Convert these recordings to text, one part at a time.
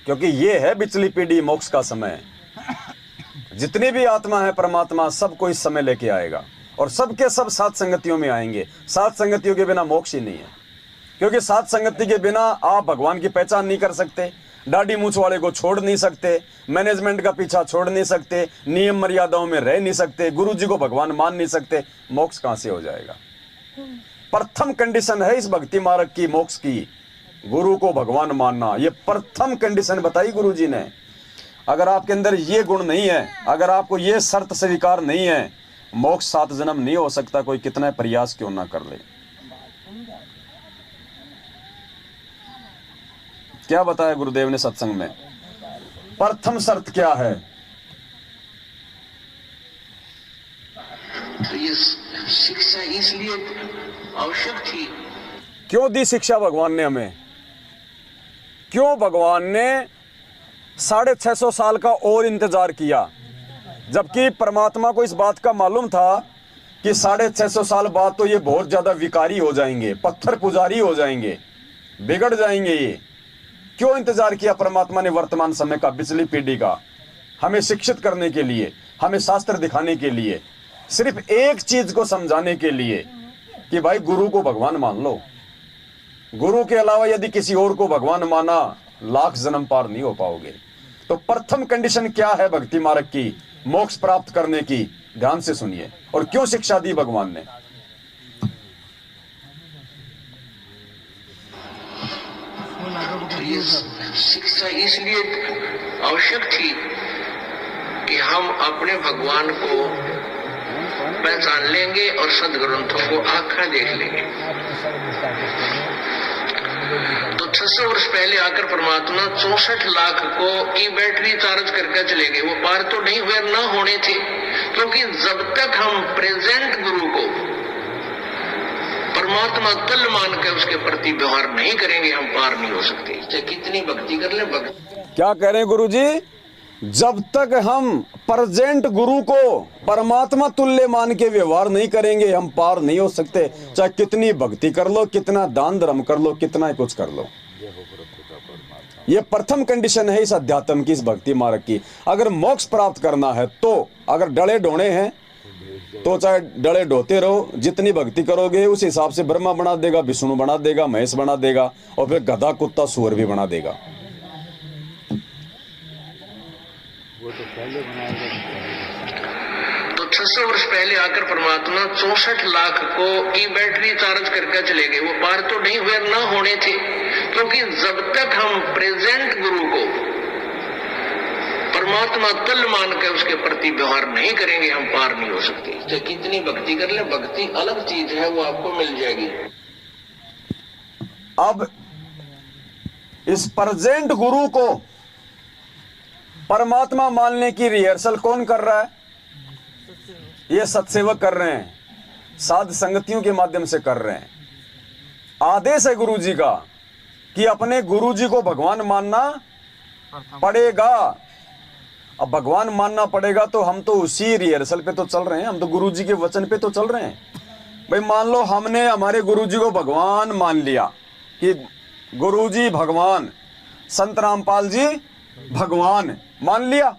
क्योंकि ये है पिछली पीढ़ी मोक्ष का समय। जितनी भी आत्मा है परमात्मा सबको इस समय लेके आएगा और सबके सब सात संगतियों में आएंगे। सात संगतियों के बिना मोक्ष ही नहीं है, क्योंकि सात संगति के बिना आप भगवान की पहचान नहीं कर सकते, दाढ़ी मूछ वाले को छोड़ नहीं सकते, मैनेजमेंट का पीछा छोड़ नहीं सकते, नियम मर्यादाओं में रह नहीं सकते, गुरु जी को भगवान मान नहीं सकते, मोक्ष कहां से हो जाएगा। प्रथम कंडीशन है इस भक्ति मार्ग की, मोक्ष की, गुरु को भगवान मानना। ये प्रथम कंडीशन बताई गुरु जी ने। अगर आपके अंदर ये गुण नहीं है, अगर आपको ये शर्त स्वीकार नहीं है, मोक्ष 7 जन्म नहीं हो सकता, कोई कितना प्रयास क्यों ना कर ले। क्या बताया गुरुदेव ने सत्संग में? प्रथम शर्त क्या है? तो ये शिक्षा इसलिए आवश्यक थी। क्यों दी शिक्षा भगवान ने हमें? क्यों भगवान ने 650 साल का और इंतजार किया, जबकि परमात्मा को इस बात का मालूम था कि 650 साल बाद तो ये बहुत ज्यादा विकारी हो जाएंगे, पत्थर पुजारी हो जाएंगे, बिगड़ जाएंगे ये। क्यों इंतजार किया परमात्मा ने वर्तमान समय का, पिछली पीढ़ी का, हमें शिक्षित करने के लिए, हमें शास्त्र दिखाने के लिए, सिर्फ एक चीज को समझाने के लिए कि भाई गुरु को भगवान मान लो। गुरु के अलावा यदि किसी और को भगवान माना, लाख जन्म पार नहीं हो पाओगे। तो प्रथम कंडीशन क्या है भक्ति मार्ग की, मोक्ष प्राप्त करने की? ध्यान से सुनिए। और क्यों शिक्षा दी भगवान ने? तो ये शिक्षा इसलिए आवश्यक थी कि हम अपने भगवान को पहचान लेंगे और सदग्रंथों को आँखा देख लेंगे। तो 600 वर्ष पहले आकर परमात्मा 64 लाख को की बैटरी चार्ज करके चले गए। वो पार तो नहीं हुए, ना होने थे, क्योंकि जब तक हम प्रेजेंट गुरु को परमात्मा तुल्य मान के उसके प्रति व्यवहार नहीं करेंगे, हम पार नहीं हो सकते, चाहे कितनी भक्ति कर ले। भक्ति क्या कह रहे हैं गुरु जी? जब तक हम प्रेजेंट गुरु को परमात्मा तुल्य मान के व्यवहार नहीं करेंगे, हम पार नहीं हो सकते, चाहे कितनी भक्ति कर लो, कितना दान धर्म कर लो, कितना ही कुछ कर लो। ये प्रथम कंडीशन है इस अध्यात्म की, इस भक्ति मार्ग की। अगर मोक्ष प्राप्त करना है तो, अगर डले ढोने हैं तो चाहे डले ढोते रहो, जितनी भक्ति करोगे उस हिसाब से ब्रह्मा बना देगा, विष्णु बना देगा, महेश बना देगा, और फिर गधा कुत्ता सुअर भी बना देगा। तो 600 वर्ष पहले आकर परमात्मा 64 लाख को की बैटरी चार्ज करके चले गए। वो पार तो नहीं हुए, ना होने थे, क्योंकि जब तक हम प्रेजेंट गुरु को परमात्मा तुल्य मान के उसके प्रति व्यवहार नहीं करेंगे, हम पार नहीं हो सकते, चाहे कितनी भक्ति कर ले। भक्ति अलग चीज है, वो आपको मिल जाएगी। अब इस प्रेजेंट गुरु को परमात्मा मानने की रिहर्सल कौन कर रहा है? ये सत्सेवक कर रहे हैं, साध संगतियों के माध्यम से कर रहे हैं। आदेश है गुरु जी का कि अपने गुरु जी को भगवान मानना पड़ेगा। अब भगवान मानना पड़ेगा तो हम तो उसी रिहर्सल पे तो चल रहे हैं, हम तो गुरु जी के वचन पे तो चल रहे हैं। भाई मान लो हमने हमारे गुरु जी को भगवान मान लिया कि गुरु जी भगवान, संत रामपाल जी भगवान मान लिया।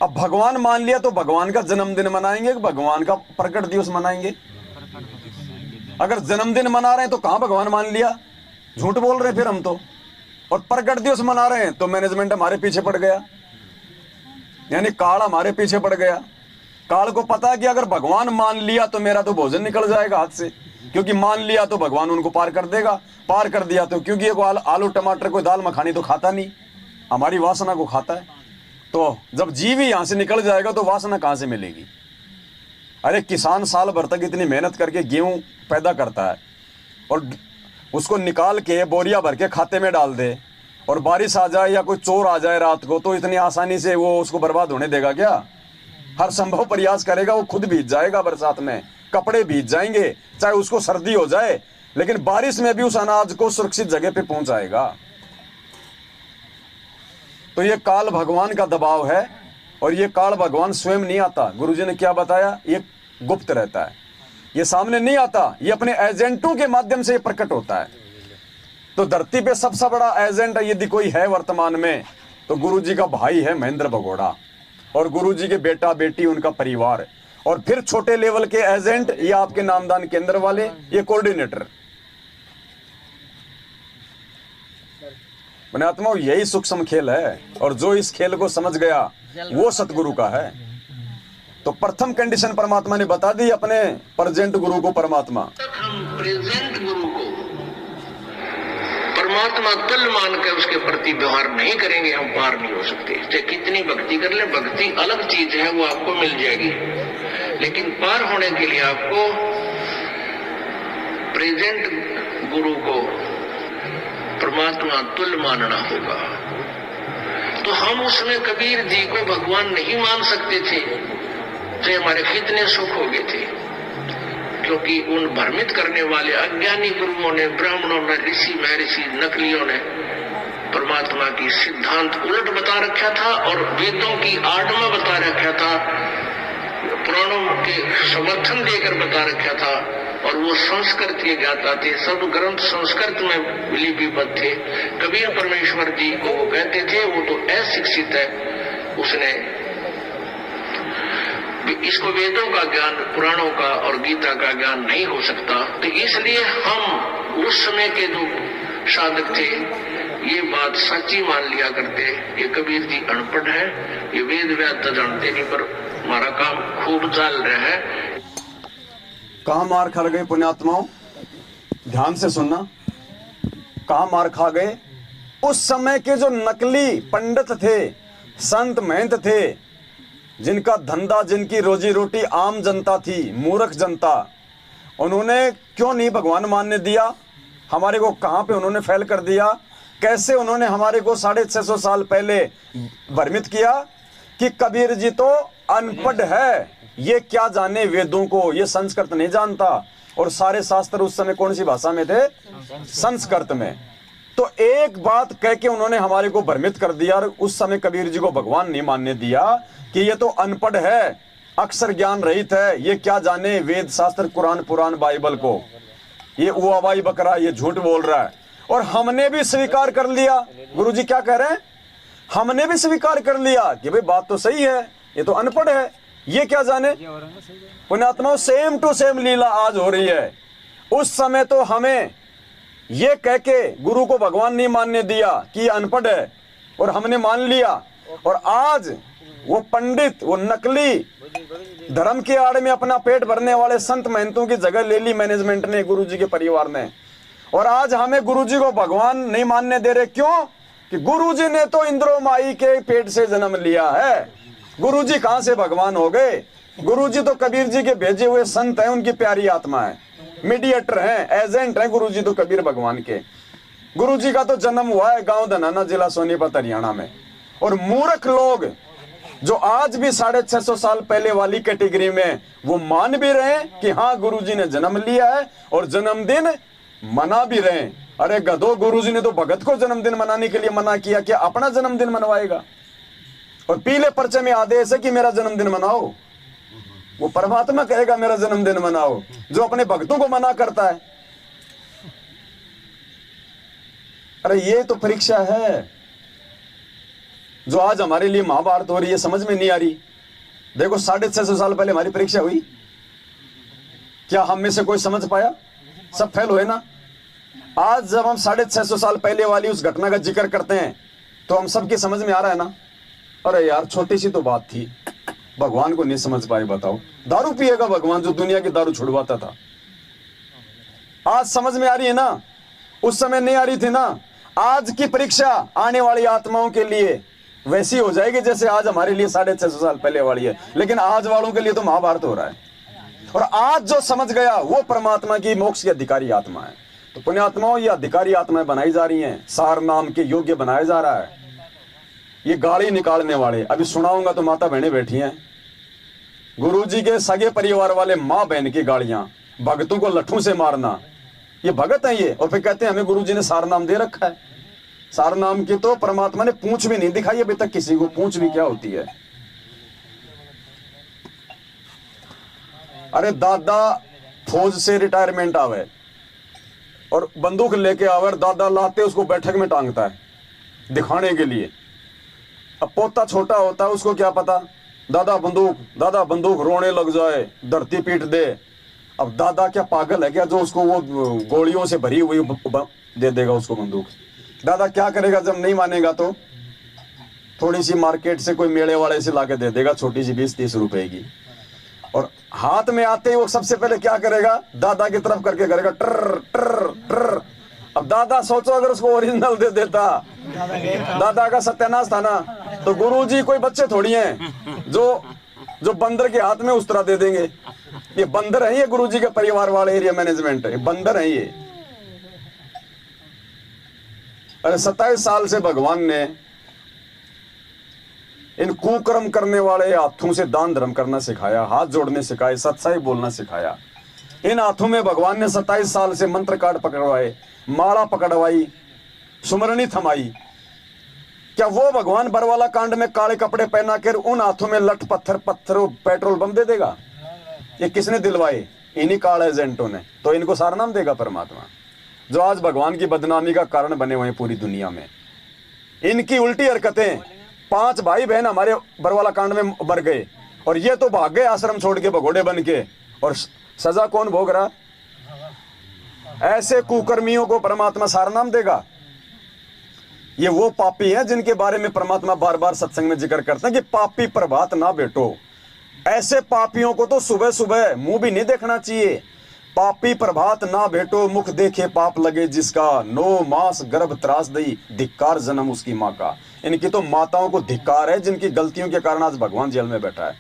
अब भगवान मान लिया तो भगवान का जन्मदिन मनाएंगे, भगवान का प्रकट दिवस मनाएंगे? अगर जन्मदिन मना रहे हैं तो कहां भगवान मान लिया? झूठ बोल रहे हैं फिर हम तो। और प्रकट दिवस मना रहे हैं तो मैनेजमेंट हमारे पीछे पड़ गया, यानी काल हमारे पीछे पड़ गया। काल को पता है कि अगर भगवान मान लिया तो मेरा तो भोजन निकल जाएगा हाथ से, क्योंकि मान लिया तो भगवान उनको पार कर देगा। पार कर दिया तो, क्योंकि ये आलू टमाटर कोई दाल मखानी तो खाता नहीं, हमारी वासना को खाता है। तो जब जीव ही यहां से निकल जाएगा तो वासना कहां से मिलेगी? अरे किसान साल भर तक इतनी मेहनत करके गेहूं पैदा करता है और उसको निकाल के बोरिया भर के खाते में डाल दे, और बारिश आ जाए या कोई चोर आ जाए रात को तो इतनी आसानी से वो उसको बर्बाद होने देगा क्या? हर संभव प्रयास करेगा, वो खुद भीग जाएगा, बरसात में कपड़े भीग जाएंगे, चाहे उसको सर्दी हो जाए, लेकिन बारिश में भी उस अनाज को सुरक्षित जगह पे पहुंचाएगा। तो ये काल भगवान का दबाव है, और ये काल भगवान स्वयं नहीं आता। गुरुजी ने क्या बताया? ये गुप्त रहता है, ये सामने नहीं आता, ये अपने एजेंटों के माध्यम से प्रकट होता है। तो धरती पे सबसे बड़ा एजेंट यदि कोई है वर्तमान में तो गुरुजी का भाई है महेंद्र भगोड़ा, और गुरुजी के बेटा बेटी उनका परिवार, और फिर छोटे लेवल के एजेंट ये आपके नामदान केंद्र वाले, ये कोऑर्डिनेटर। पुण्यात्माओं, यही सूक्ष्म खेल है, और जो इस खेल को समझ गया वो सतगुरु का है। तो प्रथम कंडीशन परमात्मा ने बता दी अपने प्रेजेंट गुरु को परमात्मा। हम प्रेजेंट गुरु को परमात्मा तुल्य मानकर उसके प्रति व्यवहार नहीं करेंगे, हम पार नहीं हो सकते। चाहे कितनी भक्ति कर ले, भक्ति अलग चीज है, वो आपको मिल जाएगी, लेकिन पार होने के लिए आपको प्रेजेंट गुरु को परमात्मा तुल्य मानना होगा। तो हम उसमें कबीर जी को भगवान नहीं मान सकते थे, चाहे हमारे कितने सुख हो गए थे, क्योंकि उन भ्रमित करने वाले अज्ञानी गुरुओं ने, ब्राह्मणों ने, ऋषि महर्षि नकलियों ने परमात्मा की सिद्धांत उलट बता रखा था, और वेदों की आड़ में बता रखा था, पुराणों के समर्थन देकर बता रखा था, और वो संस्कृत के ज्ञाता थे, सब ग्रंथ संस्कृत में लिपिबद्ध थे। कबीर परमेश्वर जी को वो कहते थे वो तो अशिक्षित है, उसने इसको वेदों का ज्ञान, पुराणों का और गीता का ज्ञान नहीं हो सकता। तो इसलिए हम उस समय के जो साधक थे ये बात सच्ची मान लिया करते, ये कबीर जी अनपढ़ है, ये वेद व्यास तो जानते नहीं, पर हमारा काम खूब चल रहा है। कहाँ मार खा गए पुण्यात्माओं, ध्यान से सुनना, कहाँ मार खा गए? उस समय के जो नकली पंडित थे, संत महंत थे, जिनका धंधा, जिनकी रोजी रोटी आम जनता थी, मूर्ख जनता, उन्होंने क्यों नहीं भगवान मानने दिया? हमारे को कहाँ पे उन्होंने फेल कर दिया? कैसे उन्होंने हमारे को 650 साल पहले भ्रमित किया कि कबीर जी तो अनपढ़ है, ये क्या जाने वेदों को, ये संस्कृत नहीं जानता, और सारे शास्त्र उस समय कौन सी भाषा में थे? संस्कृत में। तो एक बात कह के उन्होंने हमारे को भ्रमित कर दिया, और उस समय कबीर जी को भगवान नहीं मानने दिया कि ये तो अनपढ़ है, अक्षर ज्ञान रहित है, ये क्या जाने वेद शास्त्र, कुरान पुराण बाइबल को, ये उवाबाई बकरा, ये झूठ बोल रहा है। और हमने भी स्वीकार कर लिया, गुरुजी क्या कह रहे हैं, हमने भी स्वीकार कर लिया कि भाई बात तो सही है, ये तो अनपढ़ है, ये क्या जाने। पुण्यात्माओं, सेम टू सेम लीला आज हो रही है। उस समय तो हमें ये कह के गुरु को भगवान नहीं मानने दिया कि अनपढ़ है, और हमने मान लिया, और आज वो पंडित, वो नकली धर्म के आड़ में अपना पेट भरने वाले संत महंतों की जगह ले ली मैनेजमेंट ने, गुरुजी के परिवार ने, और आज हमें गुरुजी को भगवान नहीं मानने दे रहे। क्यों? कि गुरुजी ने तो इंद्रो माई के पेट से जन्म लिया है, गुरुजी कहां से भगवान हो गए? गुरुजी तो कबीर जी के भेजे हुए संत हैं, उनकी प्यारी आत्मा है, मीडिएटर हैं, एजेंट हैं गुरुजी तो कबीर भगवान के। गुरुजी का तो जन्म हुआ है गांव धनाना, जिला सोनीपत, हरियाणा में। और मूर्ख लोग जो आज भी 650 साल पहले वाली कैटेगरी में, वो मान भी रहे कि हाँ गुरुजी ने जन्म लिया है, और जन्मदिन मना भी रहे। अरे गधो, गुरुजी ने तो भगत को जन्मदिन मनाने के लिए मना किया, क्या अपना जन्मदिन मनवाएगा? और पीले पर्चे में आदेश है कि मेरा जन्मदिन मनाओ, वो परमात्मा कहेगा मेरा जन्मदिन मनाओ, जो अपने भक्तों को मना करता है। अरे ये तो परीक्षा है जो आज हमारे लिए महाभारत हो रही है, समझ में नहीं आ रही। देखो 650 साल पहले हमारी परीक्षा हुई, क्या हम में से कोई समझ पाया? सब फेल हुए ना। आज जब हम 650 साल पहले वाली उस घटना का जिक्र करते हैं तो हम सबकी समझ में आ रहा है ना। अरे यार, छोटी सी तो बात थी, भगवान को नहीं समझ पाए, बताओ। दारू पिएगा भगवान जो दुनिया की दारू छुड़वाता था, आज समझ में आ रही है ना, उस समय नहीं आ रही थी ना। आज की परीक्षा आने वाली आत्माओं के लिए वैसी हो जाएगी जैसे आज हमारे लिए 650 साल पहले वाली है, लेकिन आज वालों के लिए तो महाभारत हो रहा है। और आज जो समझ गया वो परमात्मा की मोक्ष की अधिकारी आत्मा है। तो पुण्यात्माओं, ये अधिकारी आत्माएं बनाई जा रही हैं, सार नाम के योग्य बनाया जा रहा है। ये गाड़ी निकालने वाले, अभी सुनाऊंगा तो माता बहनें बैठी हैं, गुरुजी के सगे परिवार वाले माँ बहन की गाड़ियां, भगतों को लट्ठों से मारना, ये भगत है ये। और फिर कहते हैं हमें गुरुजी ने सार नाम दे रखा है। सार नाम की तो परमात्मा ने पूंछ भी नहीं दिखाई अभी तक किसी को, पूंछ भी क्या होती है। अरे दादा फौज से रिटायरमेंट आवे, और बंदूक लेके आवर दादा लाते उसको बैठक में टांगता है दिखाने के लिए। अब पोता छोटा होता है, उसको क्या पता, दादा बंदूक रोने लग जाए, धरती पीट दे। अब दादा क्या पागल है क्या जो उसको वो गोलियों से भरी हुई दे देगा उसको बंदूक? दादा क्या करेगा जब नहीं मानेगा तो? थोड़ी सी मार्केट से कोई मेले वाले से लाके दे देगा, छोटी सी 20-30 रुपए की। और हाथ में आते ही वो सबसे पहले क्या करेगा, दादा की तरफ करके करेगा ट्र ट्र ट्र। अब दादा सोचो अगर उसको ओरिजिनल दे देता, दादा का सत्यानाश था ना। तो गुरुजी कोई बच्चे थोड़ी हैं जो बंदर के हाथ में उस तरह दे देंगे। ये बंदर है, ये गुरुजी के परिवार वाले एरिया मैनेजमेंट है, बंदर है ये। अरे 27 साल से भगवान ने इन कुकर्म करने वाले हाथों से दान धर्म करना सिखाया, हाथ जोड़ने सिखाए, सच्चाई बोलना सिखाया। इन हाथों में भगवान ने 27 साल से मंत्र कार्ड पकड़वाए, माला पकड़वाई, सुमरनी थमाई। क्या वो भगवान बरवाला कांड में काले कपड़े पहना कर उन हाथों में लठ पत्थर पेट्रोल बम दे देगा? ये किसने दिलवाए? इन्हीं काल एजेंटों ने। तो इनको सारनाम देगा परमात्मा, जो आज भगवान की बदनामी का कारण बने हुए हैं पूरी दुनिया में। इनकी उल्टी हरकतें, 5 भाई बहन हमारे बरवाला कांड में मर गए और ये तो भाग गए आश्रम छोड़ के भगोड़े बन के, और सजा कौन भोग रहा? ऐसे कुकर्मियों को परमात्मा सारनाम देगा। ये वो पापी हैं जिनके बारे में परमात्मा बार बार सत्संग में जिक्र करते हैं कि पापी प्रभात ना बेटो। ऐसे पापियों को तो सुबह सुबह मुंह भी नहीं देखना चाहिए। पापी प्रभात ना भेटो, मुख देखे पाप लगे जिसका, 9 मास गर्भ त्रास दई, धिक्कार जन्म उसकी माँ का। इनकी तो माताओं को धिक्कार है जिनकी गलतियों के कारण आज भगवान जेल में बैठा है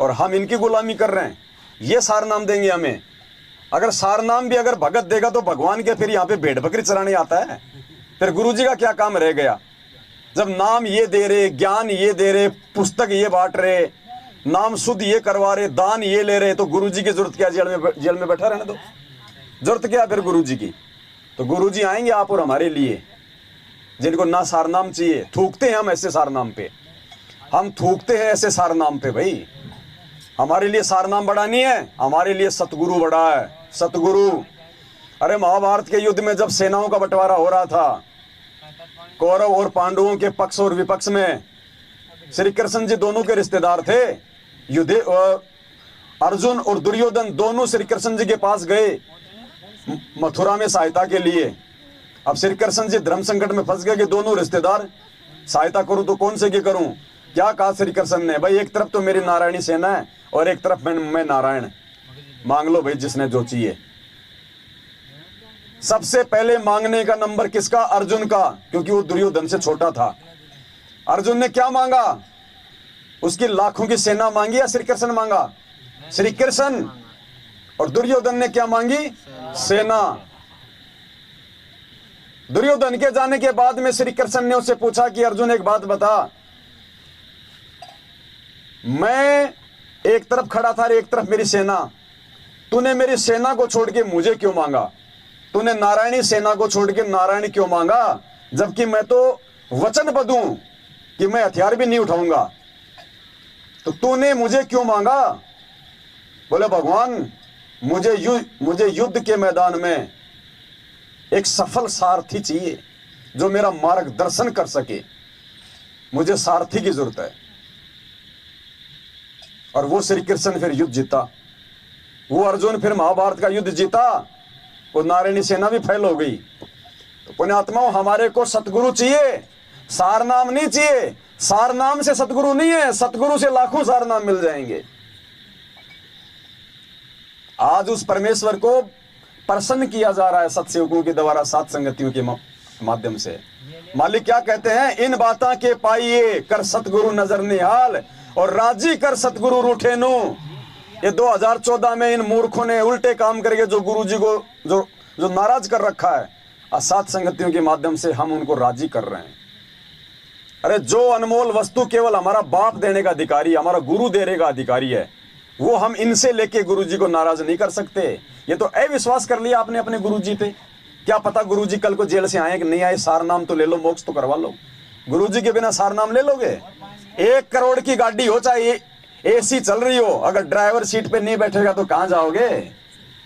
और हम इनकी गुलामी कर रहे हैं। ये सारनाम देंगे हमें। अगर सारनाम भी अगर भगत देगा तो भगवान के फिर यहाँ पे भेड़ बकरी चराने आता है? फिर गुरुजी का क्या काम रह गया? जब नाम ये दे रहे, ज्ञान ये दे रहे, पुस्तक ये बांट रहे, नाम शुद्ध ये करवा रहे, दान ये ले रहे, तो गुरुजी की जरूरत क्या? जेल में बैठा रहने दो। जरूरत क्या फिर गुरुजी की? तो गुरुजी आएंगे आप और हमारे लिए, जिनको ना सारनाम चाहिए। थूकते हैं हम ऐसे सारनाम पे, हम थूकते हैं ऐसे सारनाम पे। भाई हमारे लिए सारनाम बड़ा नहीं है, हमारे लिए सतगुरु बड़ा है। सतगुरु। अरे महाभारत के युद्ध में जब सेनाओं का बंटवारा हो रहा था, कौरव और पांडवों के पक्ष और विपक्ष में, श्री कृष्ण जी दोनों के रिश्तेदार थे। अर्जुन और दुर्योधन दोनों श्री कृष्ण जी के पास गए मथुरा में सहायता के लिए। अब श्री कृष्ण जी धर्म संकट में फंस गए कि दोनों रिश्तेदार सहायता करूं तो कौन से की करूं? क्या कहा श्री कृष्ण ने, भाई एक तरफ तो मेरी नारायणी सेना है और एक तरफ मैं नारायण, मांग लो भाई जिसने जो चाहिए। सबसे पहले मांगने का नंबर किसका? अर्जुन का, क्योंकि वो दुर्योधन से छोटा था। अर्जुन ने क्या मांगा? उसकी लाखों की सेना मांगी या श्री कृष्ण मांगा? श्री कृष्ण। और दुर्योधन ने क्या मांगी? सेना। दुर्योधन के जाने के बाद में श्री कृष्ण ने उससे पूछा कि अर्जुन एक बात बता, मैं एक तरफ खड़ा था और एक तरफ मेरी सेना, तूने मेरी सेना को छोड़ के मुझे क्यों मांगा? तूने नारायणी सेना को छोड़ के नारायणी क्यों मांगा? जबकि मैं तो वचनबद्ध हूं कि मैं हथियार भी नहीं उठाऊंगा, तो तूने मुझे क्यों मांगा? बोले भगवान मुझे युद्ध के मैदान में एक सफल सारथी चाहिए जो मेरा मार्गदर्शन कर सके। मुझे सारथी की जरूरत है। और वो श्री कृष्ण फिर युद्ध जीता। वो अर्जुन फिर महाभारत का युद्ध जीता। वो नारायणी सेना भी फैल हो गई। तो पुण्यात्माओं, हमारे को सतगुरु चाहिए, सारनाम नहीं चाहिए। सारनाम से सतगुरु नहीं है, सतगुरु से लाखों सारनाम मिल जाएंगे। आज उस परमेश्वर को प्रसन्न किया जा रहा है सत्सेवकों के द्वारा, सात संगतियों के माध्यम से। मालिक क्या कहते हैं? इन बाता के पाइए कर सतगुरु नजर निहाल और राजी कर सतगुरु रूठे नु। ये 2014 में इन मूर्खों ने उल्टे काम करके जो गुरुजी को जो नाराज कर रखा है, सात संगतियों के माध्यम से हम उनको राजी कर रहे हैं। अरे जो अनमोल वस्तु केवल हमारा बाप देने का अधिकारी, हमारा गुरु देने का अधिकारी है, वो हम इनसे लेके गुरुजी को नाराज नहीं कर सकते। ये तो अविश्वास कर लिया आपने अपने गुरुजी पे। क्या पता गुरुजी कल को जेल से आए कि नहीं आए, सारनाम तो ले लो, मोक्ष तो करवा लो। गुरुजी के बिना सारनाम ले लोगे? 1 करोड़ की गाड़ी हो, चाहे एसी चल रही हो, अगर ड्राइवर सीट पे नहीं बैठेगा तो कहां जाओगे?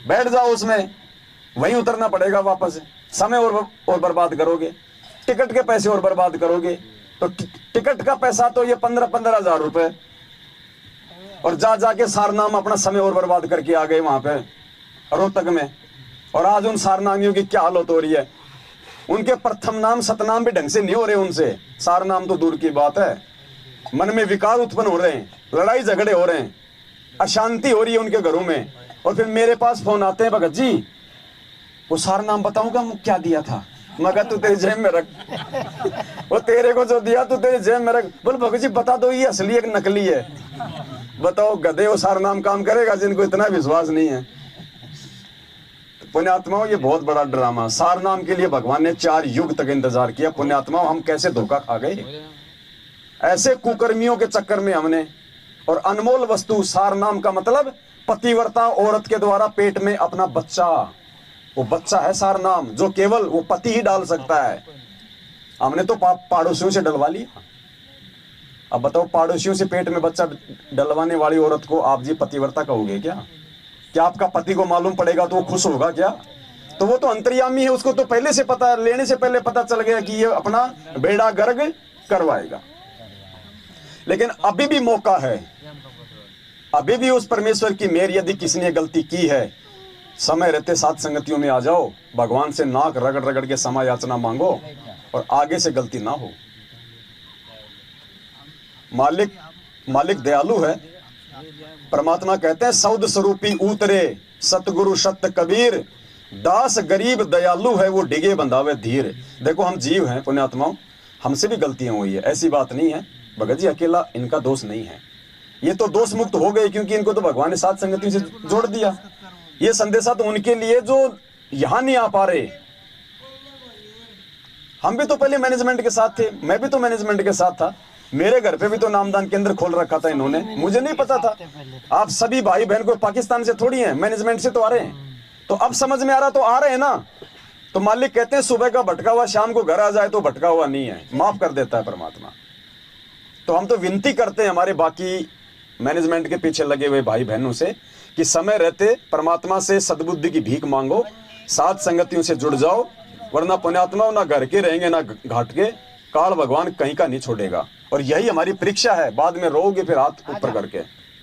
बैठ जाओ उसमें, वहीं उतरना पड़ेगा वापस। समय और बर्बाद करोगे, टिकट के पैसे और बर्बाद करोगे, तो टिकट का पैसा तो ये 15-15 हजार रुपए, और जा जाके सारनाम अपना समय और बर्बाद करके आ गए वहां पे रोहतक में। और आज उन सारनामियों की क्या हालत हो रही है, उनके प्रथम नाम सतनाम भी ढंग से नहीं हो रहे उनसे, सारनाम तो दूर की बात है। मन में विकार उत्पन्न हो रहे हैं, लड़ाई झगड़े हो रहे हैं, अशांति हो रही है उनके घरों में। और फिर मेरे पास फोन आते हैं, भगत जी वो सारनाम बताऊंगा क्या दिया था, मगर तू तेरी जेब में रख, वो तेरे को जो दिया तू तेरी जेब में रख। बोल भगत जी बता दो ये असली है कि नकली है। बताओ गधे, वो सारनाम काम करेगा जिनको इतना विश्वास नहीं है। पुण्यात्माओं ये बहुत बड़ा ड्रामा, सारनाम के लिए भगवान ने 4 युग तक इंतजार किया। पुण्यात्माओं हम कैसे धोखा खा गए ऐसे कुकर्मियों के चक्कर में हमने। और अनमोल वस्तु सारनाम का मतलब पतिव्रता औरत के द्वारा पेट में अपना बच्चा, वो बच्चा है सारनाम, जो केवल वो पति ही डाल सकता है। हमने तो पड़ोसियों से डलवा लिया। अब बताओ पड़ोसियों से पेट में बच्चा डलवाने वाली औरत को आप जी पतिव्रता कहोगे क्या? क्या आपका पति को मालूम पड़ेगा तो वो खुश होगा क्या? तो वो तो अंतर्यामी है, उसको तो पहले से पता, लेने से पहले पता चल गया कि ये अपना बेड़ा गर्क करवाएगा। लेकिन अभी भी मौका है, अभी भी उस परमेश्वर की मेहर, यदि किसी ने गलती की है, समय रहते साथ संगतियों में आ जाओ, भगवान से नाक रगड़ रगड़ के क्षमा याचना मांगो और आगे से गलती ना हो। मालिक दयालु है। परमात्मा कहते हैं सौद स्वरूपी उतरे सतगुरु सत्य कबीर, दास गरीब दयालु है वो डिगे बंधावे धीर। देखो हम जीव हैं पुण्यात्माओं, हमसे भी गलतियां हुई है, ऐसी बात नहीं है। भगत जी अकेला इनका दोष नहीं है, ये तो दोष मुक्त हो गए क्योंकि इनको तो भगवान ने साथ संगति से जोड़ दिया। ये संदेशा तो उनके लिए जो यहां नहीं आ पा रहे। हम भी तो पहले मैनेजमेंट के साथ थे, मैं भी तो मैनेजमेंट के साथ था, मेरे घर पे भी तो नामदान केंद्र खोल रखा था इन्होंने, मुझे नहीं पता था। आप सभी भाई बहन को पाकिस्तान से थोड़ी हैं, मैनेजमेंट से तो आ रहे हैं। तो अब समझ में आ रहा तो आ रहे हैं ना। तो मालिक कहते हैं सुबह का भटका हुआ शाम को घर आ जाए तो भटका हुआ नहीं है, माफ कर देता है परमात्मा। तो हम तो विनती करते हैं हमारे बाकी मैनेजमेंट के पीछे लगे हुए भाई बहनों से कि समय रहते परमात्मा से सद्बुद्धि की भीख मांगो, साथ संगतियों से जुड़ जाओ, वरना पुण्यात्मा ना घर के रहेंगे ना घाट के, काल भगवान कहीं का नहीं छोड़ेगा। और यही हमारी परीक्षा है, बाद में रोओगे फिर हाथ ऊपर करके।